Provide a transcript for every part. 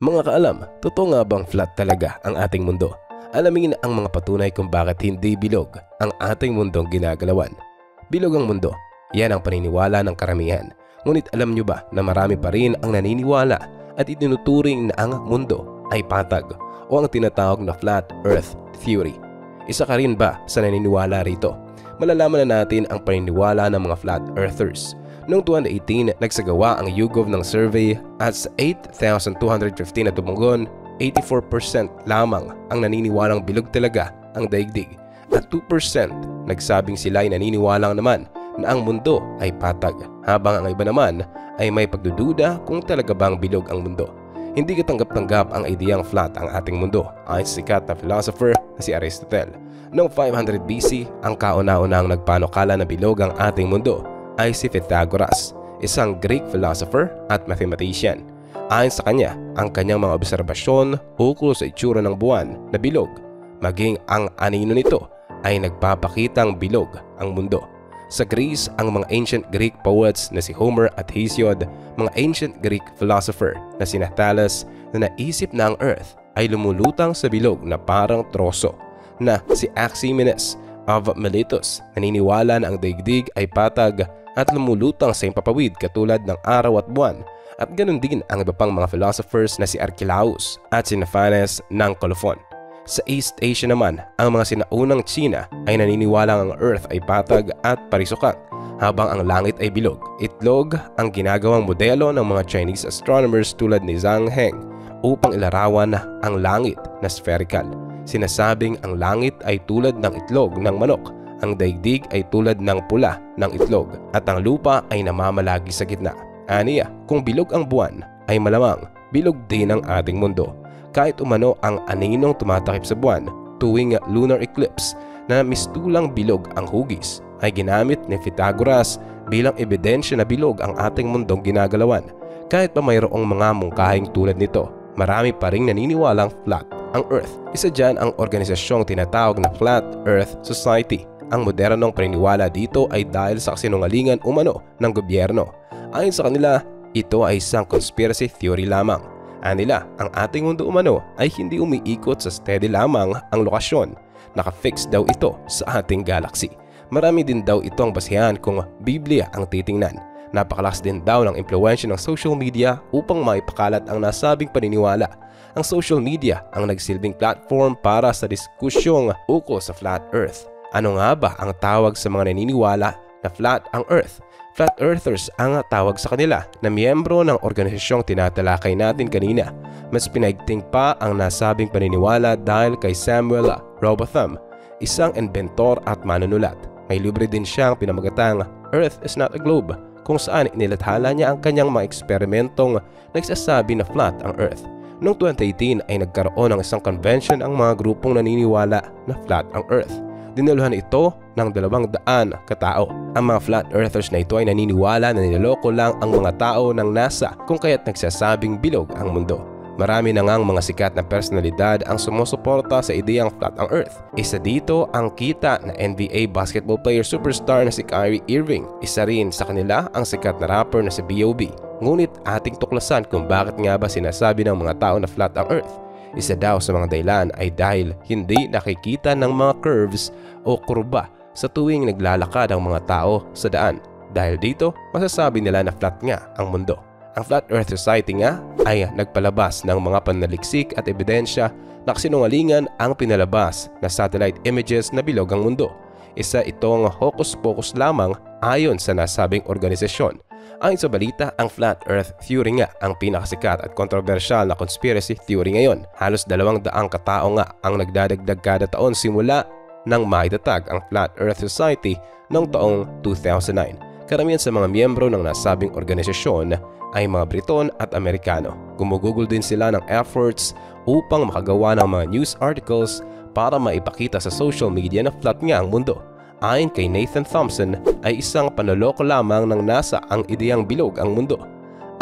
Mga kaalam, totoo nga bang flat talaga ang ating mundo? Alamin ang mga patunay kung bakit hindi bilog ang ating mundong ginagalawan. Bilog ang mundo, yan ang paniniwala ng karamihan. Ngunit alam nyo ba na marami pa rin ang naniniwala at itinuturing na ang mundo ay patag o ang tinatawag na flat earth theory? Isa ka rin ba sa naniniwala rito? Malalaman na natin ang paniniwala ng mga flat earthers. Noong 2018, nagsagawa ang YouGov ng survey at sa 8,215 na tumugon, 84% lamang ang naniniwalang bilog talaga ang daigdig at 2% nagsabing sila ay naniniwalang naman na ang mundo ay patag, habang ang iba naman ay may pagdududa kung talaga bang bilog ang mundo. Hindi katanggap-tanggap ang ideyang flat ang ating mundo ayon sa sikat na philosopher na si Aristotle. Noong 500 BC, ang kauna-unahang nagpanukala na bilog ang ating mundo ay si Pythagoras, isang Greek philosopher at mathematician. Ayon sa kanya, ang kanyang mga obserbasyon ukol sa itsura ng buwan na bilog, maging ang anino nito ay nagpapakitang bilog ang mundo. Sa Greece, ang mga ancient Greek poets na si Homer at Hesiod, mga ancient Greek philosopher na si Thales, na naisip na ang Earth ay lumulutang sa bilog na parang troso, na si Aximenes of Miletus naniniwala na ang daigdig ay patag at lumulutang sa impapawid katulad ng araw at buwan, at ganoon din ang iba pang mga philosophers na si Archelaus at si Naphanes ng Colophon. Sa East Asia naman, ang mga sinaunang China ay naniniwalang ang Earth ay patag at parisukang, habang ang langit ay bilog. Itlog ang ginagawang modelo ng mga Chinese astronomers tulad ni Zhang Heng upang ilarawan ang langit na spherical. Sinasabing ang langit ay tulad ng itlog ng manok, ang daigdig ay tulad ng pula ng itlog, at ang lupa ay namamalagi sa gitna. Aniya, kung bilog ang buwan, ay malamang bilog din ang ating mundo. Kahit umano ang aninong tumatakip sa buwan tuwing lunar eclipse na mistulang bilog ang hugis, ay ginamit ni Pythagoras bilang ebidensya na bilog ang ating mundong ginagalawan. Kahit pa mayroong mga mungkahing tulad nito, marami pa ring naniniwalang flat ang Earth. Isa dyan ang organisasyong tinatawag na Flat Earth Society. Ang modernong paniniwala dito ay dahil sa kasinungalingan umano ng gobyerno. Ayon sa kanila, ito ay isang conspiracy theory lamang. Anila, ang ating mundo umano ay hindi umiikot sa steady lamang ang lokasyon. Nakafix daw ito sa ating galaxy. Marami din daw itong basihan kung Biblia ang titingnan. Napakalakas din daw ng impluwensya ng social media upang maipakalat ang nasabing paniniwala. Ang social media ang nagsilbing platform para sa diskusyong ukol sa flat earth. Ano nga ba ang tawag sa mga naniniwala na flat ang Earth? Flat Earthers ang tawag sa kanila na miyembro ng organisasyong tinatalakay natin kanina. Mas pinaigting pa ang nasabing paniniwala dahil kay Samuel Robotham, isang inventor at manunulat. May libre din siyang pinamagatang Earth is not a Globe, kung saan inilathala niya ang kanyang mga eksperimentong nagsasabi na flat ang Earth. Noong 2018 ay nagkaroon ng isang convention ang mga grupong naniniwala na flat ang Earth. Dinuluhan ito ng 200 katao. Ang mga flat earthers na ito ay naniniwala na niloloko lang ang mga tao ng NASA kung kaya't nagsasabing bilog ang mundo. Marami na ngang mga sikat na personalidad ang sumusuporta sa ideyang flat ang Earth. Isa dito ang kita na NBA basketball player superstar na si Kyrie Irving. Isa rin sa kanila ang sikat na rapper na si B.O.B. Ngunit ating tuklasan kung bakit nga ba sinasabi ng mga tao na flat ang Earth. Isa daw sa mga dahilan ay dahil hindi nakikita ng mga curves o kurba sa tuwing naglalakad ang mga tao sa daan. Dahil dito, masasabi nila na flat nga ang mundo. Ang Flat Earth Society nga ay nagpalabas ng mga panaliksik at ebidensya na kasinungalingan ang pinalabas na satellite images na bilog ang mundo. Isa itong hocus-pocus lamang ayon sa nasabing organisasyon. Ayon sa balita, ang Flat Earth Theory nga ang pinakasikat at kontrobersyal na conspiracy theory ngayon. Halos 200 katao nga ang nagdadagdag kada taon simula nang maitatag ang Flat Earth Society noong taong 2009. Karamihan sa mga miyembro ng nasabing organisasyon ay mga Briton at Amerikano. Gumugugol din sila ng efforts upang makagawa ng mga news articles para maipakita sa social media na flat nga ang mundo. Ayon kay Nathan Thompson ay isang panloloko lamang ng NASA ang ideyang bilog ang mundo.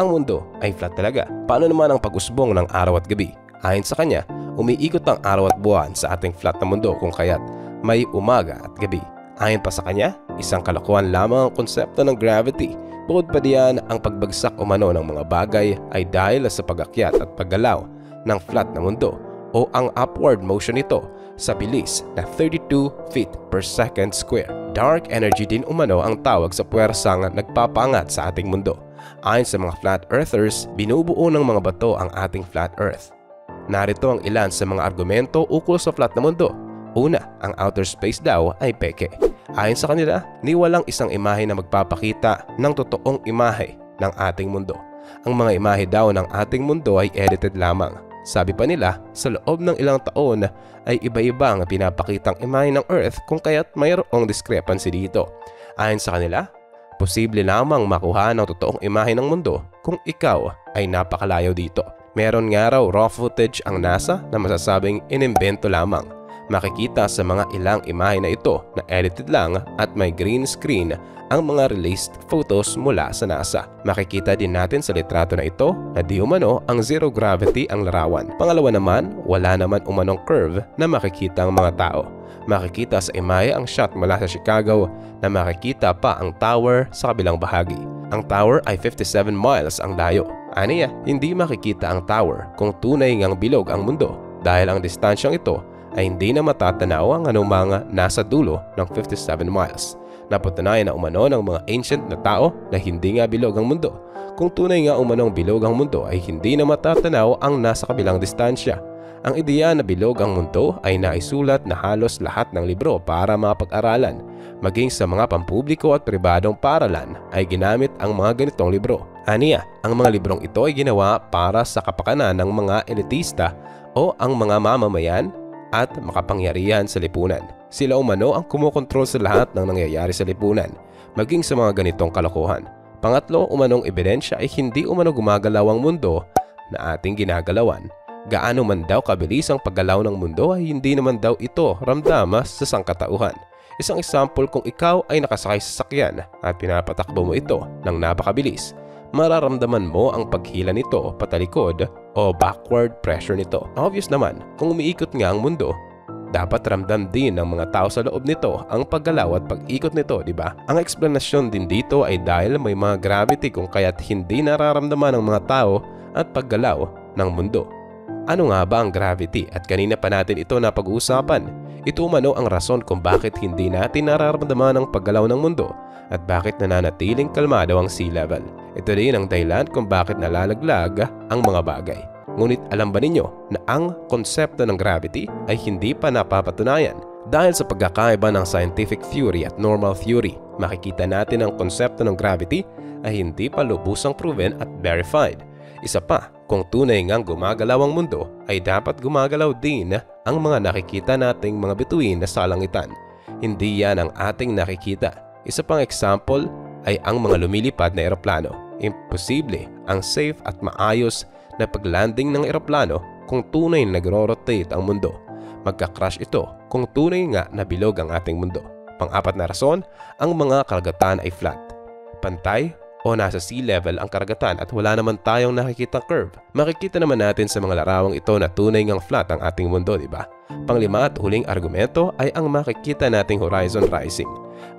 Ang mundo ay flat talaga. Paano naman ang pag-usbong ng araw at gabi? Ayon sa kanya, umiikot ang araw at buwan sa ating flat na mundo kung kaya't may umaga at gabi. Ayon pa sa kanya, isang kalokohan lamang ang konsepto ng gravity Bukod pa diyan, ang pagbagsak umano ng mga bagay ay dahil sa pag-akyat at paggalaw ng flat na mundo o ang upward motion nito sa bilis na 32 feet per second square. Dark energy din umano ang tawag sa puwersang nagpapaangat sa ating mundo. Ayon sa mga flat earthers, binubuo ng mga bato ang ating flat earth. Narito ang ilan sa mga argumento ukol sa flat na mundo. Una, ang outer space daw ay peke. Ayon sa kanila, ni walang isang imahe na magpapakita ng totoong imahe ng ating mundo. Ang mga imahe daw ng ating mundo ay edited lamang. Sabi pa nila, sa loob ng ilang taon ay iba-iba ang pinapakitang imahe ng Earth kung kaya't mayroong discrepancy dito. Ayon sa kanila, posible lamang makuha ng totoong imahe ng mundo kung ikaw ay napakalayo dito. Meron nga raw footage ang NASA na masasabing inimbento lamang. Makikita sa mga ilang imahe na ito na edited lang at may green screen ang mga released photos mula sa NASA. Makikita din natin sa litrato na ito na di umano ang zero gravity ang larawan. Pangalawa naman, wala naman umanong curve na makikita ang mga tao. Makikita sa imahe ang shot mula sa Chicago na makikita pa ang tower sa kabilang bahagi. Ang tower ay 57 miles ang layo. Aniya, hindi makikita ang tower kung tunay ngang bilog ang mundo dahil ang distansyang ito ay hindi na matatanaw ang anumang nasa dulo ng 57 miles. Napatunayan na umano ng mga ancient na tao na hindi nga bilog ang mundo. Kung tunay nga umanong bilog ang mundo ay hindi na matatanaw ang nasa kabilang distansya. Ang ideya na bilog ang mundo ay naisulat na halos lahat ng libro para mapag-aralan. Maging sa mga pampubliko at pribadong paaralan ay ginamit ang mga ganitong libro. Aniya, ang mga librong ito ay ginawa para sa kapakanan ng mga elitista o ang mga mamamayan at makapangyarihan sa lipunan. Sila umano ang kumokontrol sa lahat ng nangyayari sa lipunan, maging sa mga ganitong kalokohan. Pangatlo, umanong ebidensya ay hindi umano gumagalaw ang mundo na ating ginagalawan. Gaano man daw kabilis ang paggalaw ng mundo ay hindi naman daw ito ramdamas sa sangkatauhan. Isang example, kung ikaw ay nakasakay sa sakyan at pinapatakbo mo ito ng napakabilis, mararamdaman mo ang paghila nito patalikod o backward pressure nito. Obvious naman, kung umiikot nga ang mundo, dapat ramdam din ng mga tao sa loob nito ang paggalaw at pag-ikot nito, di ba? Ang eksplanasyon din dito ay dahil may mga gravity kung kaya't hindi nararamdaman ng mga tao at paggalaw ng mundo. Ano nga ba ang gravity? At kanina pa natin ito napag-uusapan. Ito umano ang rason kung bakit hindi natin nararamdaman ang paggalaw ng mundo at bakit nananatiling kalmado ang sea level. Ito din ang dahilan kung bakit nalalaglag ang mga bagay. Ngunit alam ba ninyo na ang konsepto ng gravity ay hindi pa napapatunayan? Dahil sa pagkakaiba ng scientific theory at normal theory, makikita natin ang konsepto ng gravity ay hindi pa lubusang proven at verified. Isa pa, kung tunay ngang gumagalaw ang mundo, ay dapat gumagalaw din ang mga nakikita nating mga bituin na salangitan. Hindi yan ang ating nakikita. Isa pang example ay ang mga lumilipad na eroplano. Imposible ang safe at maayos na paglanding ng eroplano kung tunay na nagro-rotate ang mundo. Magka-crash ito kung tunay nga na bilog ang ating mundo. Pang-apat na rason, ang mga karagatan ay flat, pantay o nasa sea level ang karagatan at wala naman tayong nakikitang curve. Makikita naman natin sa mga larawang ito na tunay ngang flat ang ating mundo, di ba? Panglima at huling argumento ay ang makikita nating horizon rising.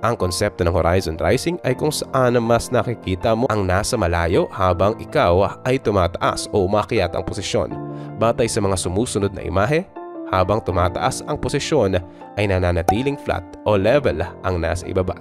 Ang konsepto ng horizon rising ay kung saan mas nakikita mo ang nasa malayo habang ikaw ay tumataas o umakyat ang posisyon. Batay sa mga sumusunod na imahe, habang tumataas ang posisyon ay nananatiling flat o level ang nasa ibaba.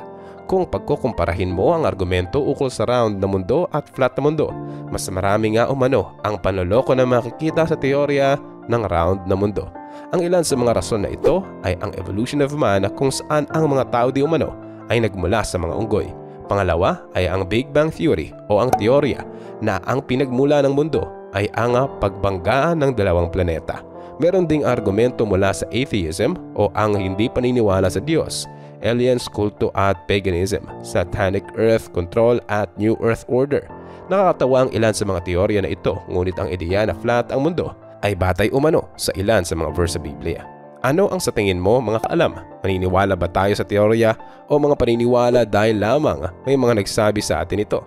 Kung pagkukumparahin mo ang argumento ukol sa round na mundo at flat na mundo, mas marami nga umano ang panloloko na makikita sa teorya ng round na mundo. Ang ilan sa mga rason na ito ay ang evolution of man kung saan ang mga tao di umano ay nagmula sa mga unggoy. Pangalawa ay ang Big Bang Theory o ang teorya na ang pinagmula ng mundo ay ang pagbanggaan ng dalawang planeta. Meron ding argumento mula sa atheism o ang hindi paniniwala sa Diyos, aliens, kulto at paganism, satanic earth control at new earth order. Nakakatawa ang ilan sa mga teorya na ito, ngunit ang ideya na flat ang mundo ay batay umano sa ilan sa mga verse sa Biblia. Ano ang sa tingin mo, mga kaalam? Maniniwala ba tayo sa teorya o mga paniniwala dahil lamang may mga nagsabi sa atin ito?